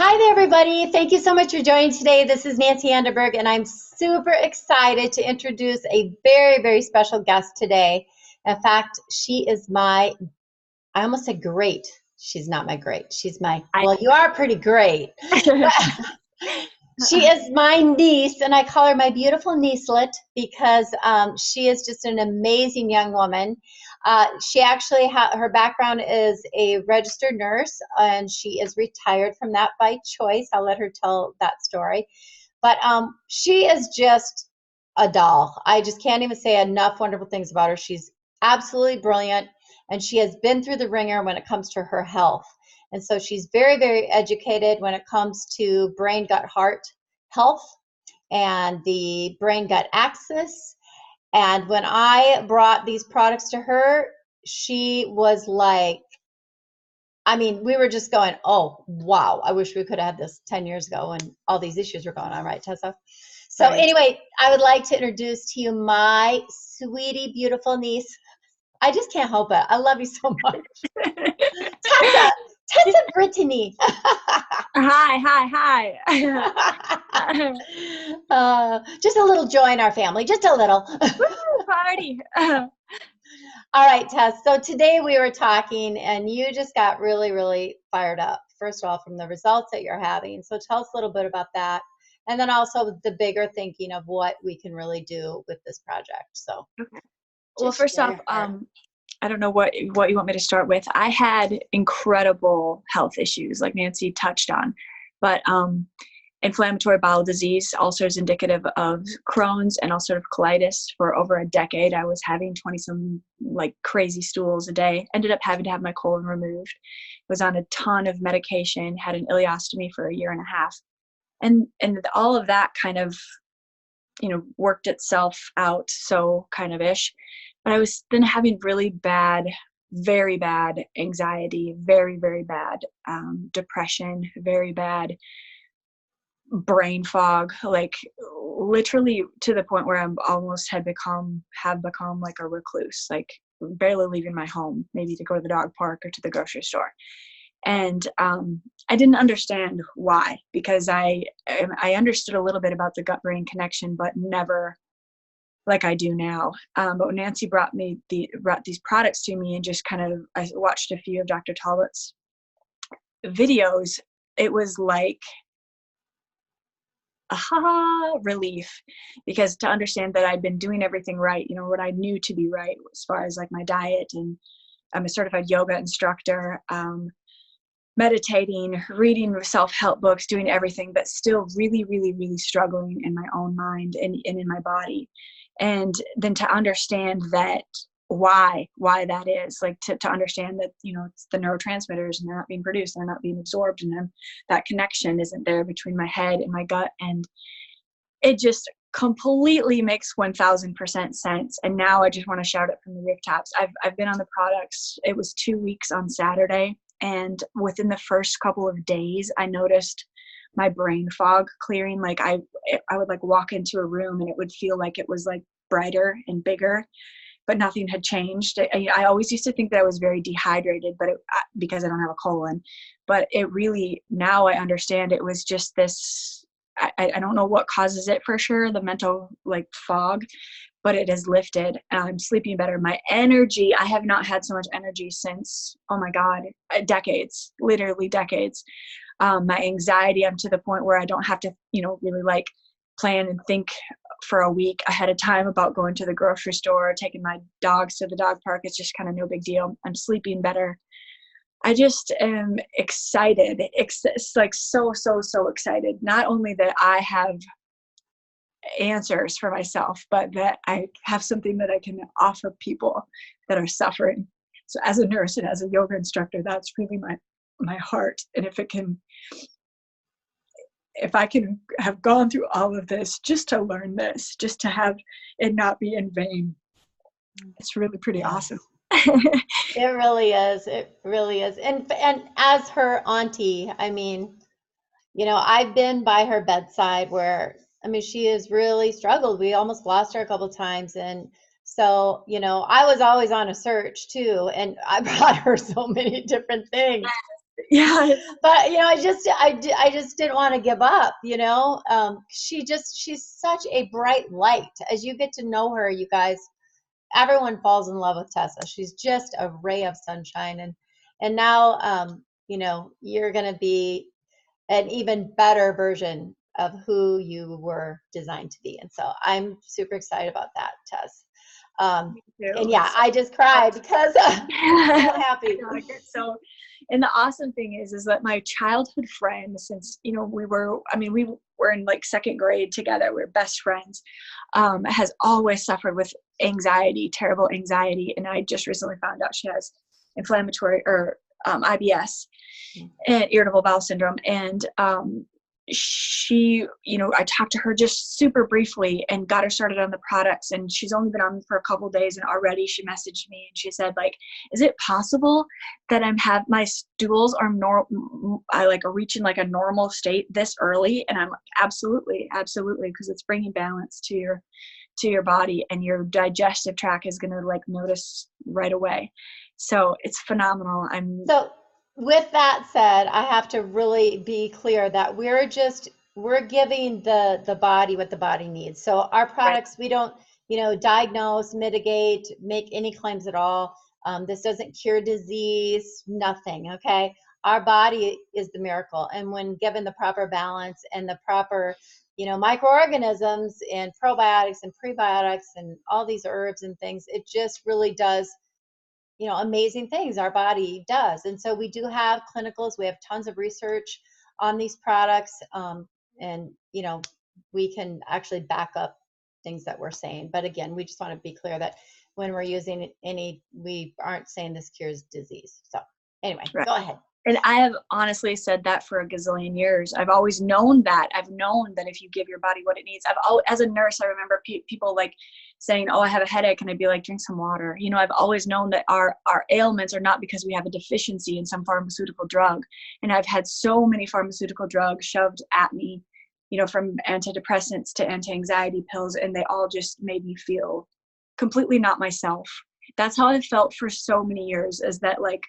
Hi there, everybody. Thank you so much for joining today. This is Nancy Anderberg, and I'm super excited to introduce a very, very special guest today. In fact, she is I almost said great. She's not my great. I Well, you are pretty great. But she is my niece, and I call her my beautiful niecelet because she is just an amazing young woman. She actually her background is a registered nurse, and she is retired from that by choice. I'll let her tell that story. But she is just a doll. I just can't even say enough wonderful things about her. She's absolutely brilliant, and she has been through the ringer when it comes to her health. And so she's very, very educated when it comes to brain, gut, heart health and the brain gut axis. And when I brought these products to her, she was like, I mean, we were just going, oh, wow, I wish we could have had this 10 years ago when all these issues were going on, right, Tessa? So, right. anyway, I would like to introduce to you my sweetie, beautiful niece. I just can't help it. I love you so much. Tessa, Tessa Brittany. Hi. Just a little joy in our family, just a little. Woo, party. All right, Tess. So today we were talking, and you just got really, really fired up, first of all, from the results that you're having. So tell us a little bit about that. And then also the bigger thinking of what we can really do with this project. So Okay. Well, just first share off, your heart. I don't know what you want me to start with. I had incredible health issues, like Nancy touched on, but inflammatory bowel disease, ulcers indicative of Crohn's and ulcerative colitis for over a decade. I was having 20 some like crazy stools a day, ended up having to have my colon removed, was on a ton of medication, had an ileostomy for a year and a half. And all of that kind of, worked itself out, so kind of ish. But I was then having really bad, very bad anxiety, very, very bad depression, very bad brain fog, like literally to the point where I'm almost have become like a recluse, like barely leaving my home, maybe to go to the dog park or to the grocery store. And I didn't understand why, because I understood a little bit about the gut brain connection, but never like I do now. But when Nancy brought these products to me, and just kind of, I watched a few of Dr. Talbot's videos, it was like relief, because to understand that I'd been doing everything right, what I knew to be right as far as like my diet, and I'm a certified yoga instructor, meditating, reading self-help books, doing everything, but still really, really, really struggling in my own mind and in my body. And then to understand that why that is, like to understand that, it's the neurotransmitters and they're not being produced, they're not being absorbed, and then that connection isn't there between my head and my gut. And it just completely makes 1000% sense. And now I just want to shout it from the rooftops. I've been on the products. It was 2 weeks on Saturday. And within the first couple of days, I noticed my brain fog clearing. Like I would like walk into a room and it would feel like it was like brighter and bigger, but nothing had changed. I always used to think that I was very dehydrated, but because I don't have a colon, but it really, now I understand it was just this, I don't know what causes it for sure, the mental like fog, but it has lifted. I'm sleeping better. My energy, I have not had so much energy since, oh my God, decades, literally decades. My anxiety, I'm to the point where I don't have to, really like plan and think for a week ahead of time about going to the grocery store, taking my dogs to the dog park. It's just kind of no big deal. I'm sleeping better. I just am excited. It's like so excited. Not only that I have answers for myself, but that I have something that I can offer people that are suffering. So as a nurse and as a yoga instructor, that's really my heart. And if I can have gone through all of this just to learn this, just to have it not be in vain, it's really pretty Yes. awesome. It really is. It really is. And as her auntie, I mean, I've been by her bedside where, I mean, she has really struggled. We almost lost her a couple times. And so, I was always on a search too. And I brought her so many different things. Yeah. But, I just didn't want to give up, she's such a bright light. As you get to know her, you guys, everyone falls in love with Tessa. She's just a ray of sunshine. And now, you're going to be an even better version of who you were designed to be. And so I'm super excited about that, Tess. Me too. And yeah, I just cried because I'm so happy. So, and the awesome thing is that my childhood friend, since, we were in like second grade together, we were best friends, has always suffered with anxiety, terrible anxiety. And I just recently found out she has inflammatory or IBS and irritable bowel syndrome. And she, I talked to her just super briefly and got her started on the products, and she's only been on them for a couple of days, and already she messaged me and she said, like, is it possible that my stools are are reaching like a normal state this early? And I'm like, absolutely, because it's bringing balance to your body, and your digestive tract is going to like notice right away. So it's phenomenal. So with that said, I have to really be clear that we're giving the body what the body needs. So our products, we don't, diagnose, mitigate, make any claims at all. This doesn't cure disease, nothing. Okay. Our body is the miracle. And when given the proper balance and the proper, microorganisms and probiotics and prebiotics and all these herbs and things, it just really does amazing things our body does. And so we do have clinicals. We have tons of research on these products. And, we can actually back up things that we're saying. But again, we just want to be clear that when we're using we aren't saying this cures disease. So anyway, right. Go ahead. And I have honestly said that for a gazillion years. I've always known that. I've known that if you give your body what it needs, as a nurse, I remember people like saying, oh, I have a headache. And I'd be like, drink some water. I've always known that our ailments are not because we have a deficiency in some pharmaceutical drug. And I've had so many pharmaceutical drugs shoved at me, from antidepressants to anti-anxiety pills. And they all just made me feel completely not myself. That's how I felt for so many years, is that like,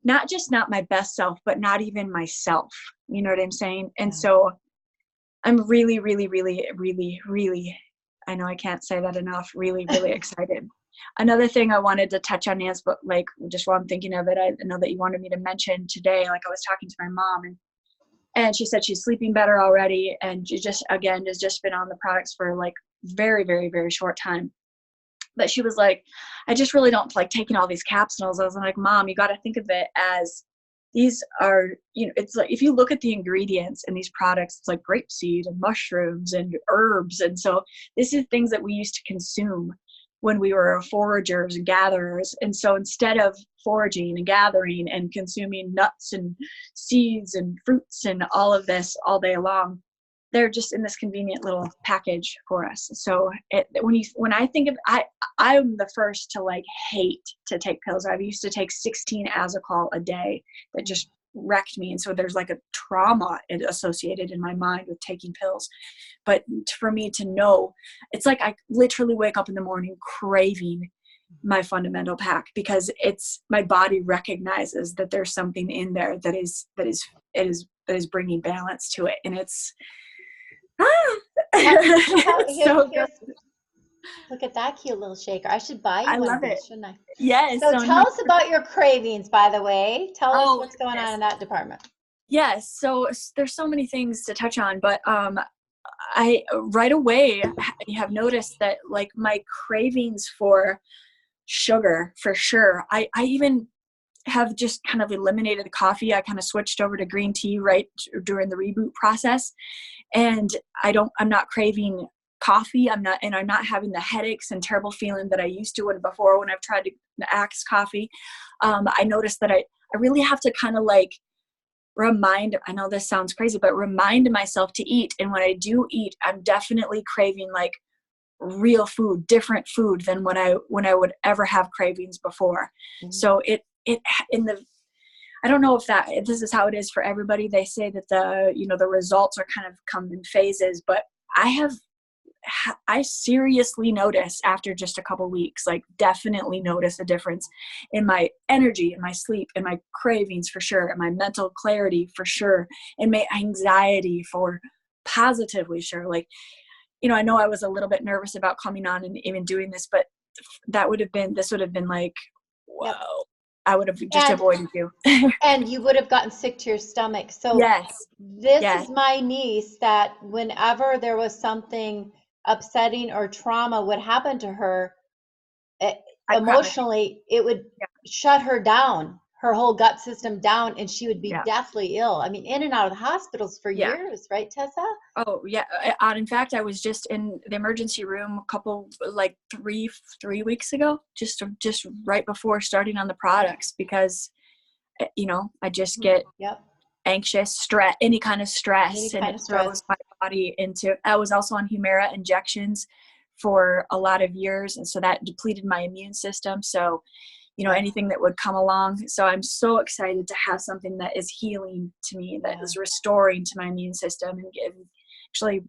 not my best self, but not even myself. You know what I'm saying? And so I'm really, really, really, really, really, I know I can't say that enough, really, really excited. Another thing I wanted to touch on, Nancy, but like just while I'm thinking of it, I know that you wanted me to mention today, like I was talking to my mom and she said she's sleeping better already. And she just, again, has just been on the products for like very, very, very short time. But she was like, I just really don't like taking all these capsules. I was like, Mom, you got to think of it as these are, it's like, if you look at the ingredients in these products, it's like grapeseed and mushrooms and herbs. And so this is things that we used to consume when we were foragers and gatherers. And so instead of foraging and gathering and consuming nuts and seeds and fruits and all of this all day long, they're just in this convenient little package for us. So when I think of, I'm the first to like hate to take pills. I used to take 16 Azicol a day that just wrecked me. And so there's like a trauma associated in my mind with taking pills. But for me to know, it's like I literally wake up in the morning craving my fundamental pack, because my body recognizes that there's something in there that is bringing balance to it. And it's, so good. Look at that cute little shaker. I should buy you I one love of these, it. shouldn't I? Yes. So tell us about your cravings, by the way. Tell us what's going on in that department. Yes. So there's so many things to touch on, but I right away have noticed that like my cravings for sugar, for sure. I even have just kind of eliminated the coffee. I kind of switched over to green tea right during the reboot process. And I'm not craving coffee. I'm not having the headaches and terrible feeling that I used to before when I've tried to axe coffee. I noticed that I really have to kind of like I know this sounds crazy, but remind myself to eat. And when I do eat, I'm definitely craving like real food, different food than when I would ever have cravings before. Mm-hmm. So I don't know if this is how it is for everybody. They say that the results are kind of come in phases, but I have I seriously noticed after just a couple weeks, like definitely notice a difference in my energy, in my sleep, in my cravings for sure, in my mental clarity for sure, and my anxiety for positively sure. Like, I know I was a little bit nervous about coming on and even doing this, but this would have been like, whoa, Yep. I would have just And avoided you. and you would have gotten sick to your stomach. So Yes. this Yes. is my niece that whenever there was something upsetting or trauma would happen to her, e- I crap my pants. emotionally, it would Yeah. shut her down, her whole gut system down, and she would be Yeah. deathly ill. I mean, in and out of the hospitals for Yeah. years, right, Tessa? Oh yeah. In fact, I was just in the emergency room a couple, like three weeks ago, just right before starting on the products, because I just get Yep. anxious, stress, any kind of Any stress, and kind it of stress. throws my body into. I was also on Humira injections for a lot of years, and so that depleted my immune system. So, Right. anything that would come along. So I'm so excited to have something that is healing to me, that is restoring to my immune system, and actually,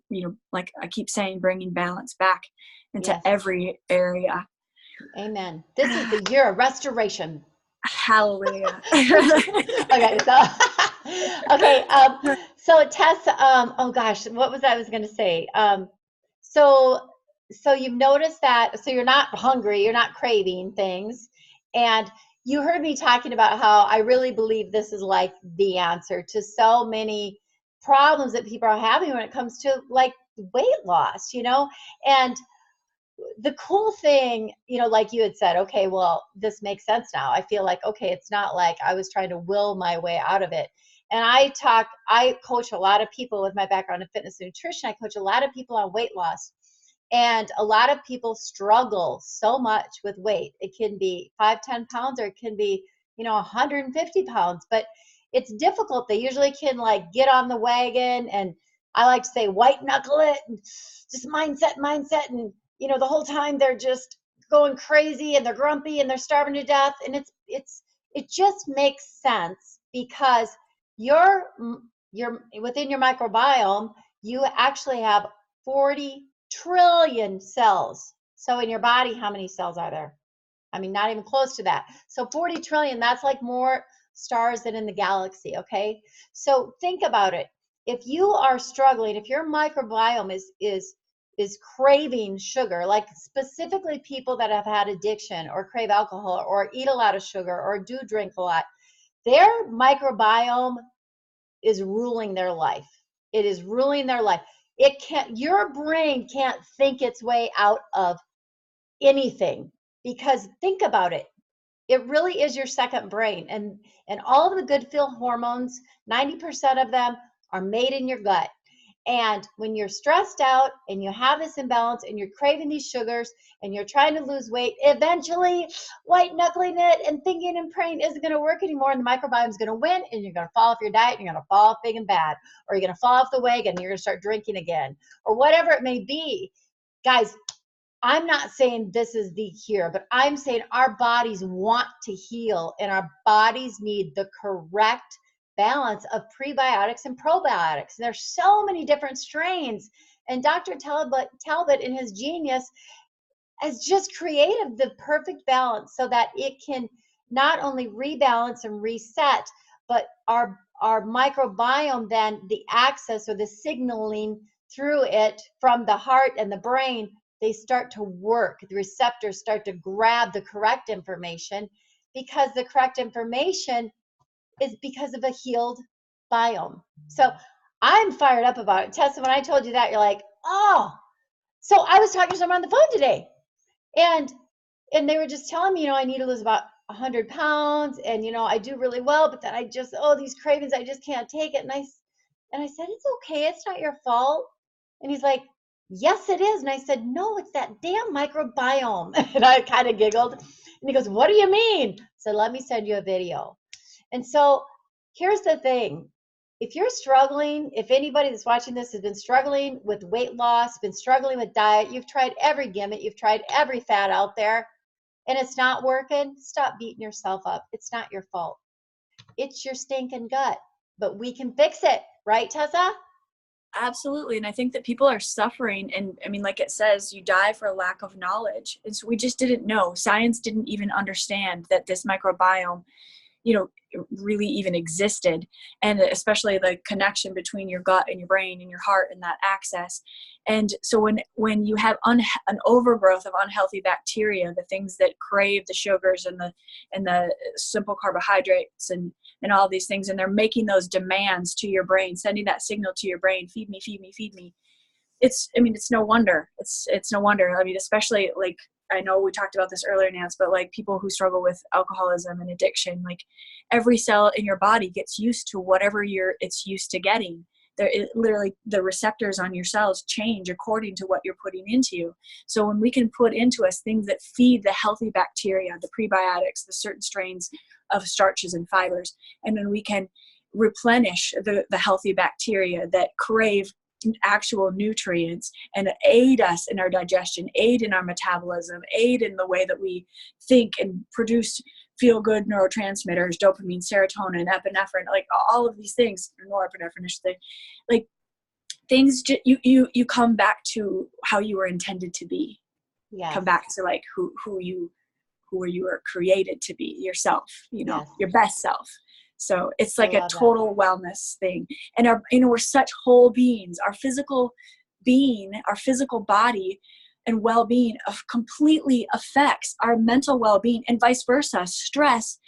like I keep saying, bringing balance back into Yes. every area. Amen. This is the year of restoration. Hallelujah. Okay, so okay, so Tess, oh gosh, what was I was going to say? So so you've noticed that, so you're not hungry, you're not craving things, and you heard me talking about how I really believe this is like the answer to so many problems that people are having when it comes to like weight loss, and the cool thing, like you had said, okay, well, this makes sense now. I feel like, okay, it's not like I was trying to will my way out of it. And I coach a lot of people with my background in fitness and nutrition. I coach a lot of people on weight loss. And a lot of people struggle so much with weight. It can be 5, 10 pounds, or it can be, 150 pounds, but it's difficult. They usually can like get on the wagon, and I like to say white knuckle it, and just mindset. And the whole time they're just going crazy, and they're grumpy, and they're starving to death. And it just makes sense because you're within your microbiome, you actually have 40 trillion cells. So in your body, how many cells are there? I mean, not even close to that. So 40 trillion, that's like more stars than in the galaxy, okay? So think about it. If you are struggling, if your microbiome is craving sugar, like specifically people that have had addiction or crave alcohol or eat a lot of sugar or do drink a lot, their microbiome is ruling their life. It is ruling their life. Your brain can't think its way out of anything, because think about it. It really is your second brain, and all of the good feel hormones, 90% of them are made in your gut. And when you're stressed out and you have this imbalance and you're craving these sugars and you're trying to lose weight, eventually white knuckling it and thinking and praying isn't going to work anymore. And the microbiome is going to win, and you're going to fall off your diet, and you're going to fall off big and bad, or you're going to fall off the wagon and you're going to start drinking again, or whatever it may be. Guys, I'm not saying this is the cure, but I'm saying our bodies want to heal, and our bodies need the correct balance of prebiotics and probiotics. There's so many different strains, and Dr. Talbot in his genius has just created the perfect balance so that it can not only rebalance and reset, but our microbiome, then the access or the signaling through it from the heart and the brain, they start to work. The receptors start to grab the correct information, because the correct information is because of a healed biome. So I'm fired up about it. Tessa, when I told you that, you're like, oh. So I was talking to someone on the phone today, and they were just telling me, I need to lose about 100 pounds, and I do really well, but then I just, these cravings, I just can't take it. And I said, it's okay, it's not your fault. And he's like, yes it is. And I said, no, it's that damn microbiome. And I kind of giggled, and he goes, what do you mean? So let me send you a video. And so here's the thing. If you're struggling, if anybody that's watching this has been struggling with weight loss, been struggling with diet, you've tried every gimmick, you've tried every fad out there, and it's not working, stop beating yourself up. It's not your fault. It's your stinking gut. But we can fix it, right, Tessa? Absolutely. And I think that people are suffering. And I mean, like it says, you die for a lack of knowledge. And so we just didn't know. Science didn't even understand that this microbiome, really even existed. And especially the connection between your gut and your brain and your heart and that access. And so when you have an overgrowth of unhealthy bacteria, the things that crave the sugars and the simple carbohydrates and all these things, and they're making those demands to your brain, sending that signal to your brain, feed me, feed me, feed me. It's no wonder. It's no wonder. I mean, especially like, I know we talked about this earlier, Nance, but like people who struggle with alcoholism and addiction, like every cell in your body gets used to whatever it's used to getting. Literally the receptors on your cells change according to what you're putting into you. So when we can put into us things that feed the healthy bacteria, the prebiotics, the certain strains of starches and fibers, and then we can replenish the healthy bacteria that crave actual nutrients and aid us in our digestion, aid in our metabolism, aid in the way that we think and produce feel good neurotransmitters, dopamine, serotonin, epinephrine, like all of these things, norepinephrine, like things, you come back to how you were intended to be. Yes. Come back to like who you were created to be, yourself, yes. Your best self. So it's like a total wellness thing. And we're such whole beings. Our physical being, our physical body and well-being completely affects our mental well-being, and vice versa. Stress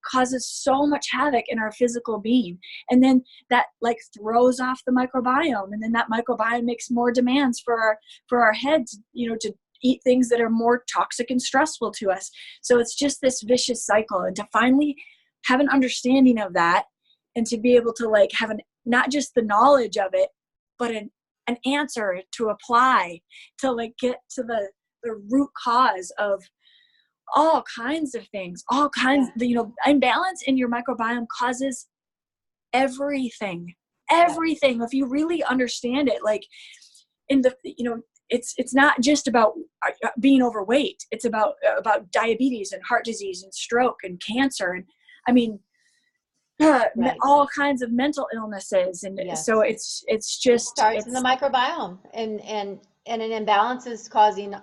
causes so much havoc in our physical being. And then that like throws off the microbiome. And then that microbiome makes more demands for our heads, to eat things that are more toxic and stressful to us. So it's just this vicious cycle. And to finally have an understanding of that, and to be able to like have not just the knowledge of it, but an answer to apply to like get to the root cause of all kinds of things, all kinds, imbalance in your microbiome causes everything. If you really understand it, like in the, it's not just about being overweight. It's about diabetes and heart disease and stroke and cancer. And I mean, all kinds of mental illnesses. And so it's just, it starts in the microbiome, and an imbalance is causing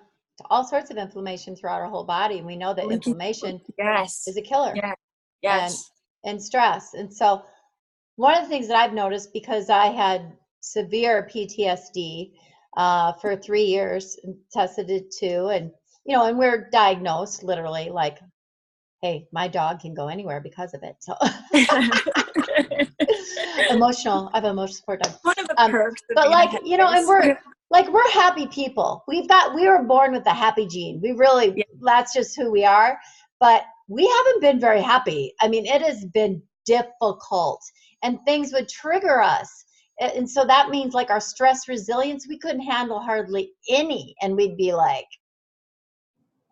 all sorts of inflammation throughout our whole body. And we know that inflammation is a killer. Yes. And stress. And so one of the things that I've noticed, because I had severe PTSD for 3 years, and Tessa did too. And, and we're diagnosed literally like, hey, my dog can go anywhere because of it. So I have emotional support dog. One of the perks. But like, and we're happy people. We were born with the happy gene. We really, that's just who we are. But we haven't been very happy. I mean, it has been difficult, and things would trigger us. And so that means like our stress resilience, we couldn't handle hardly any. And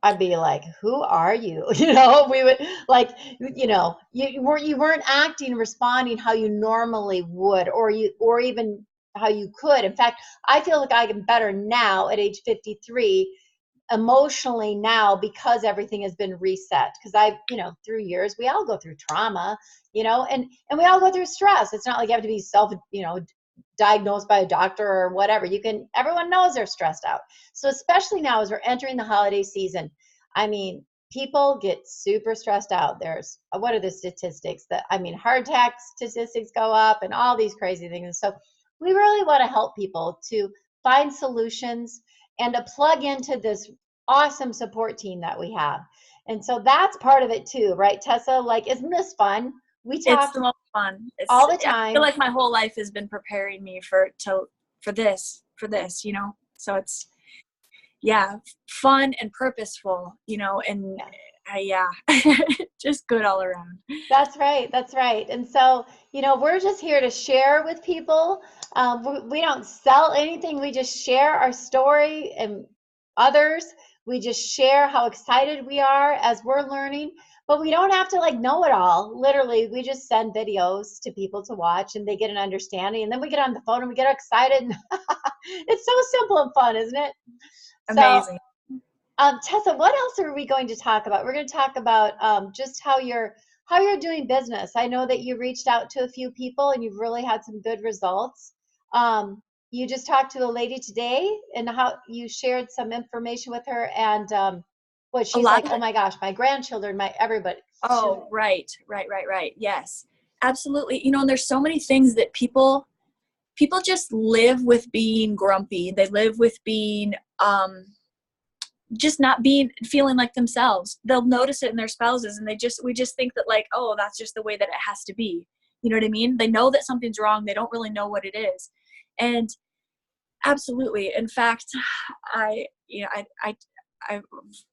I'd be like, who are you? We would like, you weren't acting and responding how you normally would, or even how you could. In fact, I feel like I am better now at age 53 emotionally now, because everything has been reset. Because through years, we all go through trauma, and we all go through stress. It's not like you have to be diagnosed by a doctor or whatever. Everyone knows they're stressed out. So especially now as we're entering the holiday season, I mean, people get super stressed out. There's, what are the statistics heart attack statistics go up and all these crazy things. And so we really want to help people to find solutions and to plug into this awesome support team that we have. And so that's part of it too, right, Tessa? Like, isn't this fun? We talk it's the most fun. all the time. I feel like my whole life has been preparing me for this, so it's, fun and purposeful, and just good all around. That's right. And so, we're just here to share with people. We don't sell anything. We just share our story and others. We just share how excited we are as we're learning. But we don't have to know it all. Literally, we just send videos to people to watch, and they get an understanding. And then we get on the phone and we get excited. It's so simple and fun, isn't it? Amazing. So, Tessa, what else are we going to talk about? We're going to talk about just how you're doing business. I know that you reached out to a few people and you've really had some good results. You just talked to a lady today, and how you shared some information with her, and what A she's lot like, of oh it. my gosh, my grandchildren, my everybody. Oh, right. Yes, absolutely. And there's so many things that people just live with being grumpy. They live with being, just not feeling like themselves. They'll notice it in their spouses, and we just think that, like, oh, that's just the way that it has to be. You know what I mean? They know that something's wrong. They don't really know what it is. And absolutely. In fact, I, you know, I,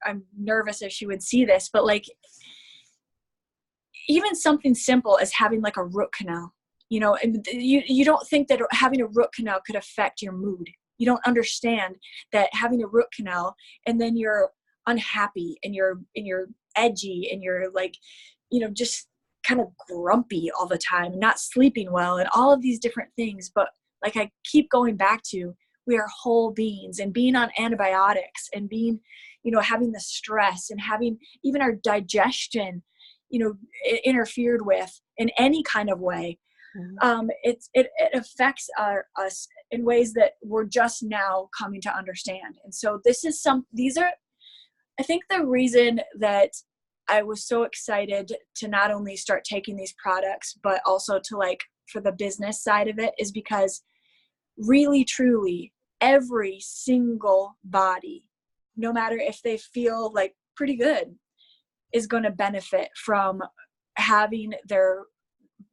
I'm nervous if she would see this, but like, even something simple as having like a root canal, and you don't think that having a root canal could affect your mood. You don't understand that having a root canal, and then you're unhappy, and you're edgy, and you're like, just kind of grumpy all the time, not sleeping well, and all of these different things. But like I keep going back to, we are whole beings, and being on antibiotics, and being, having the stress, and having even our digestion, interfered with in any kind of way. It affects us in ways that we're just now coming to understand. And so these are, I think, the reason that I was so excited to not only start taking these products, but also to, like, for the business side of it, is because really, truly, every single body, no matter if they feel like pretty good, is going to benefit from having their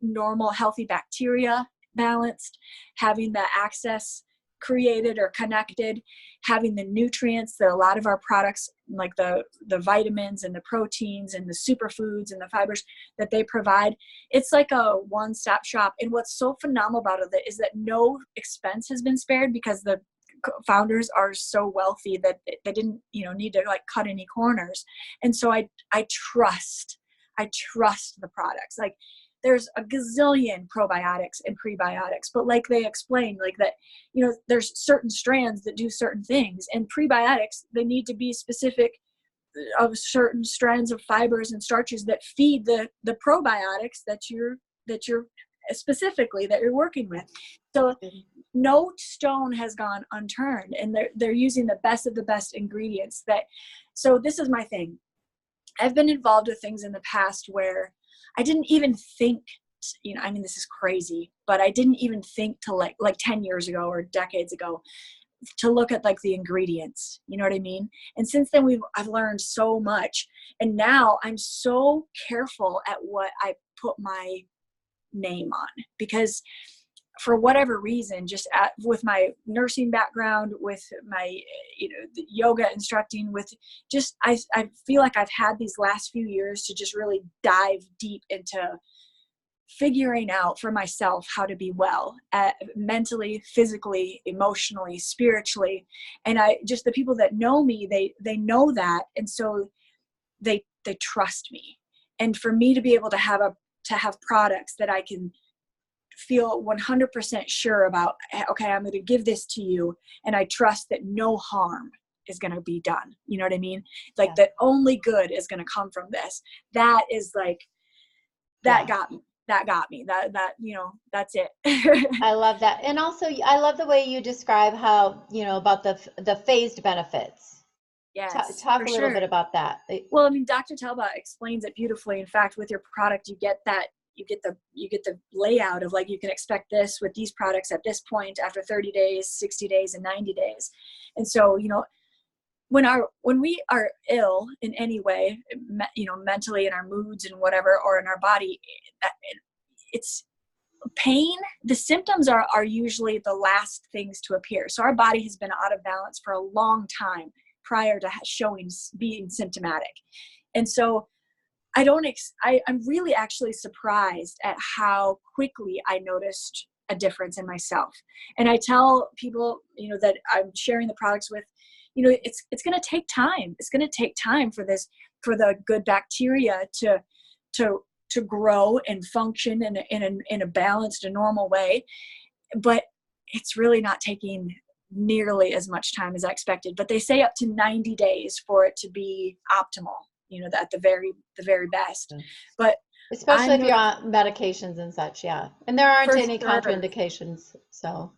normal healthy bacteria balanced, having the access created or connected, having the nutrients that a lot of our products, like the vitamins and the proteins and the superfoods and the fibers that they provide. It's like a one-stop shop. And what's so phenomenal about it is that no expense has been spared, because the founders are so wealthy that they didn't, need to like cut any corners. And so I trust the products. Like, there's a gazillion probiotics and prebiotics, but like they explained, like that, there's certain strands that do certain things, and prebiotics, they need to be specific of certain strands of fibers and starches that feed the probiotics that you're specifically that you're working with. So no stone has gone unturned, and they're using the best of the best ingredients. So this is my thing. I've been involved with things in the past where I didn't even think, this is crazy, but I didn't even think to like 10 years ago or decades ago to look at like the ingredients, you know what I mean? And since then I've learned so much, and now I'm so careful at what I put my name on, because for whatever reason, with my nursing background, with my, yoga instructing, with just, I feel like I've had these last few years to just really dive deep into figuring out for myself how to be well, mentally, physically, emotionally, spiritually. And the people that know me, they know that. And so they trust me. And for me to be able to have products that I can feel 100% sure about, okay, I'm going to give this to you, and I trust that no harm is going to be done. You know what I mean? Like, that only good is going to come from this. That is like, that got me. That, that's it. I love that. And also, I love the way you describe how, about the phased benefits. Yes, Talk for a little sure. bit about that. Well, Dr. Talbot explains it beautifully. In fact, with your product, you get the layout of, like, you can expect this with these products at this point after 30 days, 60 days, and 90 days. And so, when we are ill in any way, mentally, in our moods and whatever, or in our body, it's pain. The symptoms are usually the last things to appear. So our body has been out of balance for a long time prior to being symptomatic. And so I'm really actually surprised at how quickly I noticed a difference in myself. And I tell people, that I'm sharing the products with, it's going to take time. It's going to take time for the good bacteria to grow and function in a balanced and normal way. But it's really not taking nearly as much time as I expected. But they say up to 90 days for it to be optimal, at the very best. But especially if you're on medications and such, yeah. And there aren't any sure. contraindications, so.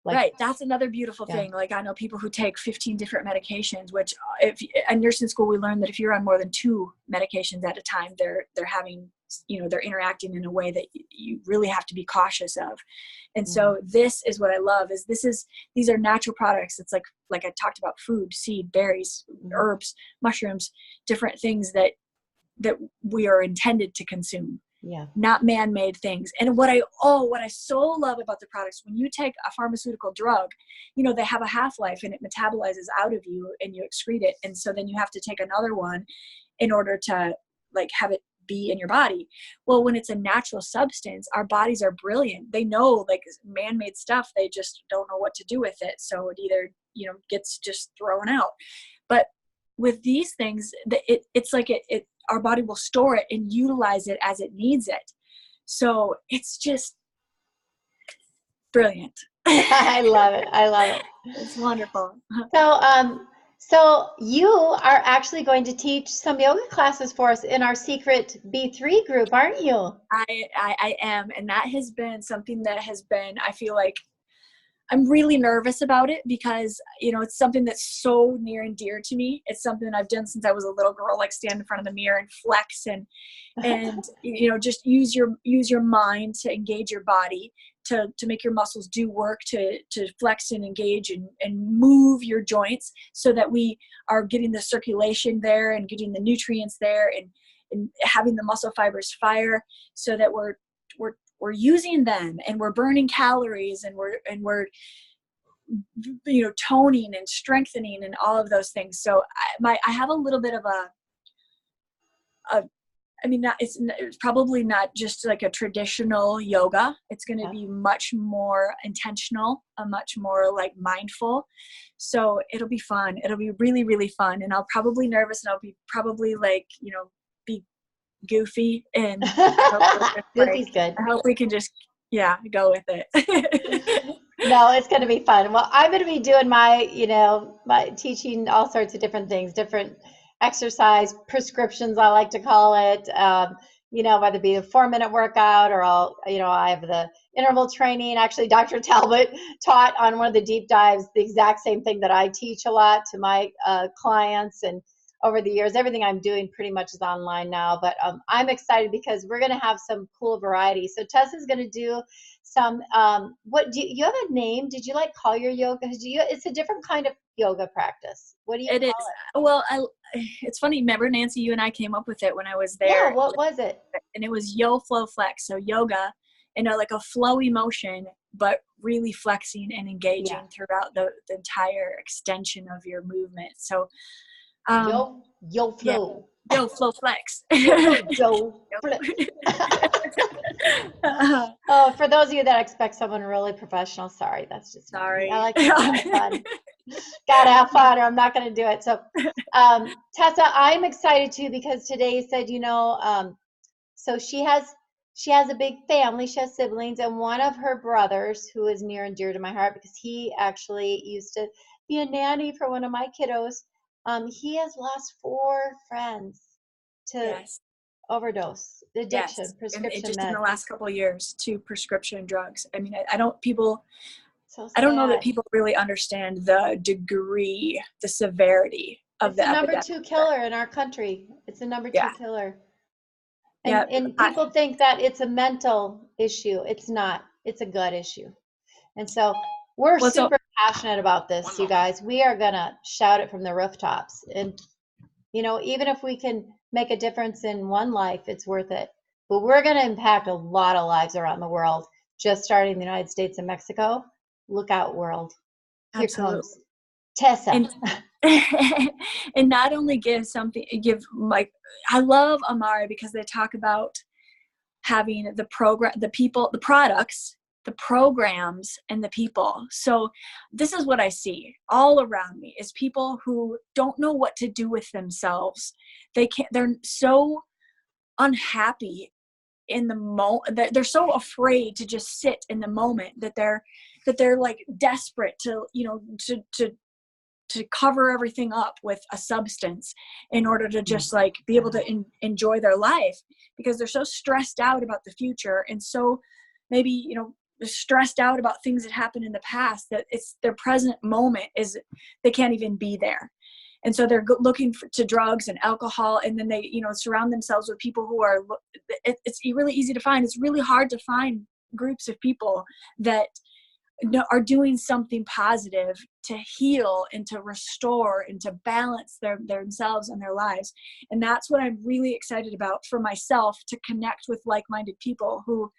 Like, right. That's another beautiful thing. Like, I know people who take 15 different medications, which if in nursing school, we learned that if you're on more than 2 medications at a time, they're having, they're interacting in a way that you really have to be cautious of. And so this is what I love is these are natural products. It's like I talked about food, seed, berries, herbs, mushrooms, different things that we are intended to consume. Yeah. Not man-made things. And what I so love about the products, when you take a pharmaceutical drug, they have a half-life and it metabolizes out of you and you excrete it. And so then you have to take another one in order to have it be in your body. Well, when it's a natural substance, our bodies are brilliant. They know man-made stuff, they just don't know what to do with it. So it either, gets just thrown out. But with these things, it's like our body will store it and utilize it as it needs it. So it's just brilliant. I love it. It's wonderful. So you are actually going to teach some yoga classes for us in our secret B3 group, aren't you? I am. And that has been something that I feel like I'm really nervous about it because, it's something that's so near and dear to me. It's something I've done since I was a little girl, stand in front of the mirror and flex and just use your mind to engage your body, to make your muscles do work, to flex and engage and move your joints so that we are getting the circulation there and getting the nutrients there and having the muscle fibers fire so that we're using them and we're burning calories and we're toning and strengthening and all of those things. So I have a little bit of it's probably not just like a traditional yoga. It's going to be much more intentional, much more mindful. So it'll be fun. It'll be really, really fun. And I'll probably nervous and I'll be probably be goofy and goofy's good. I hope we can just go with it. No, it's going to be fun. Well, I'm going to be doing my teaching all sorts of different things, different exercise prescriptions, I like to call it, whether it be a 4-minute workout or I have the interval training. Actually, Dr. Talbot taught on one of the deep dives the exact same thing that I teach a lot to my clients. And over the years, everything I'm doing pretty much is online now, but I'm excited because we're going to have some cool variety. So Tessa's going to do some, what do you have a name? Did you call your yoga? It's a different kind of yoga practice. What do you call it? Well, it's funny. Remember, Nancy, you and I came up with it when I was there. Yeah, what was it? And it was Yo Flow Flex. So yoga, like a flowy motion, but really flexing and engaging throughout the entire extension of your movement. So Yo flow. Yeah. Yo flow flex. Yo flip. Oh, for those of you that expect someone really professional, sorry, that's just sorry. I like to have fun. Gotta have fun, or I'm not gonna do it. So, Tessa, I'm excited too because today you said, so she has a big family. She has siblings, and one of her brothers, who is near and dear to my heart because he actually used to be a nanny for one of my kiddos. He has lost 4 friends to overdose, addiction, prescription just meds. in the last couple of years to prescription drugs. I mean, I don't know that people really understand the degree, the severity of the epidemic. It's the number 2 killer in our country. It's the number 2 killer. And people think that it's a mental issue. It's not. It's a gut issue. And so we're super passionate about this, you guys. We are going to shout it from the rooftops. And, even if we can make a difference in one life, it's worth it. But we're going to impact a lot of lives around the world, just starting in the United States and Mexico. Look out, world. Here comes Tessa. And not only I love Amara because they talk about having the program, the people, the products, the programs, and the people. So this is what I see all around me is people who don't know what to do with themselves. They're so unhappy in the moment. They're so afraid to just sit in the moment that they're desperate to cover everything up with a substance in order to just be able to enjoy their life because they're so stressed out about the future. And so maybe, stressed out about things that happened in the past, that it's their present moment is they can't even be there. And so they're looking to drugs and alcohol, and then they, surround themselves with people who are, it's really easy to find. It's really hard to find groups of people that are doing something positive to heal and to restore and to balance themselves and their lives. And that's what I'm really excited about for myself, to connect with like-minded people who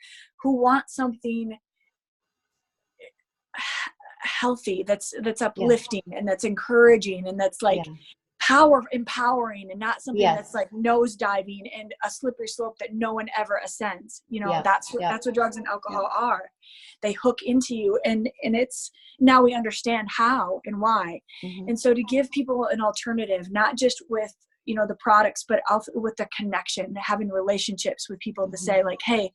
want something healthy, that's uplifting, and that's encouraging, and that's like empowering, and not something that's like nose diving and a slippery slope that no one ever ascends. That's what drugs and alcohol are. They hook into you, and it's, now we understand how and why. And so to give people an alternative, not just with the products, but also with the connection, having relationships with people, to say like, hey,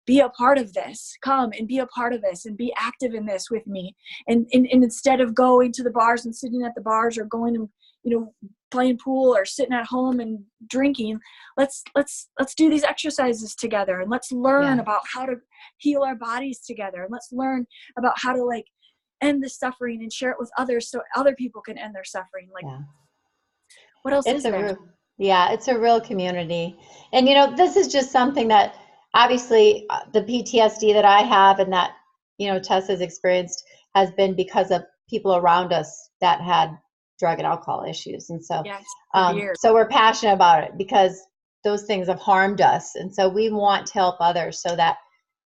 be a part of this, come and be a part of this, and be active in this with me. And instead of going to the bars and sitting at the bars, or going and playing pool, or sitting at home and drinking, let's do these exercises together, and let's learn about how to heal our bodies together, and let's learn about how to like end the suffering and share it with others, so other people can end their suffering. Like, what else is there? It's a real community. And this is just something that obviously the PTSD that I have, and that Tessa's experienced, has been because of people around us that had drug and alcohol issues. And so so we're passionate about it, because those things have harmed us, and so we want to help others so that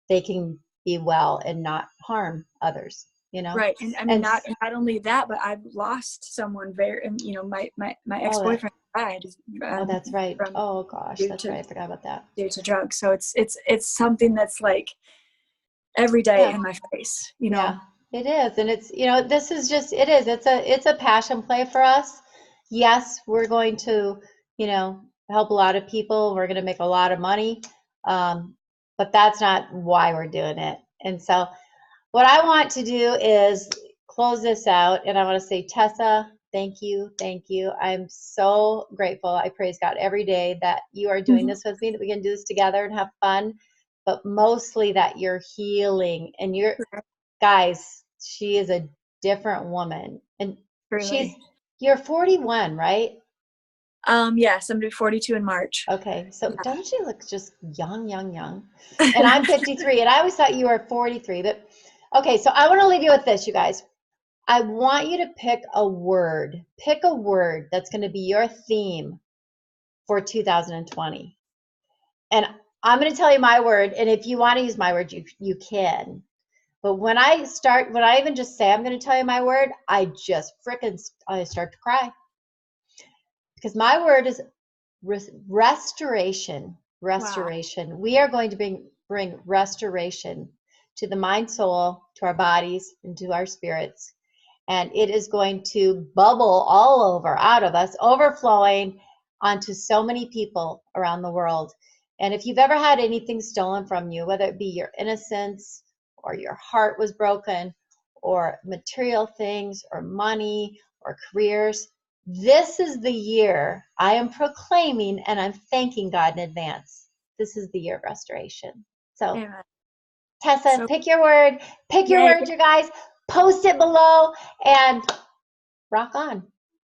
they can be well and not harm others. Right. And I mean, not only that, but I've lost someone my ex-boyfriend died. That's right. Oh gosh, that's right. I forgot about that. Due to drugs. So it's something that's like every day in my face, Yeah, it is. And it's, this is just, it's a passion play for us. Yes, we're going to, help a lot of people. We're going to make a lot of money. But that's not why we're doing it. And so what I want to do is close this out, and I want to say, Tessa, thank you. I'm so grateful. I praise God every day that you are doing this with me, that we can do this together and have fun, but mostly that you're healing. And guys, she is a different woman. And you're 41, right? Yes, I'm going to be 42 in March. Okay, so don't you look just young? And I'm 53, and I always thought you were 43. But okay, so I want to leave you with this, you guys. I want you to pick a word. Pick a word that's going to be your theme for 2020. And I'm going to tell you my word, and if you want to use my word, you can. But when I even just say I'm going to tell you my word, I start to cry. Because my word is restoration. Wow. We are going to bring restoration to the mind, soul, to our bodies, and to our spirits. And it is going to bubble all over out of us, overflowing onto so many people around the world. And if you've ever had anything stolen from you, whether it be your innocence, or your heart was broken, or material things, or money, or careers, this is the year I am proclaiming, and I'm thanking God in advance. This is the year of restoration. So, Amen. Tessa, pick your word. Pick your word, you guys. Post it below and rock on.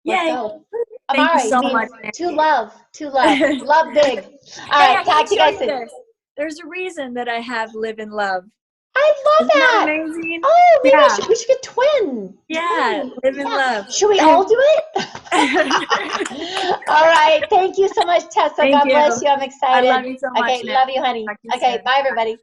Let's go. Thank you so much. To love. Love big. All right, talk to you guys soon. There's a reason that I have live in love. I love that. Amazing. Oh, maybe we should get twin. Yeah, live in love. Should we all do it? All right. Thank you so much, Tessa. God bless you. I'm excited. I love you so much. Okay, love you, honey. Okay, bye, everybody.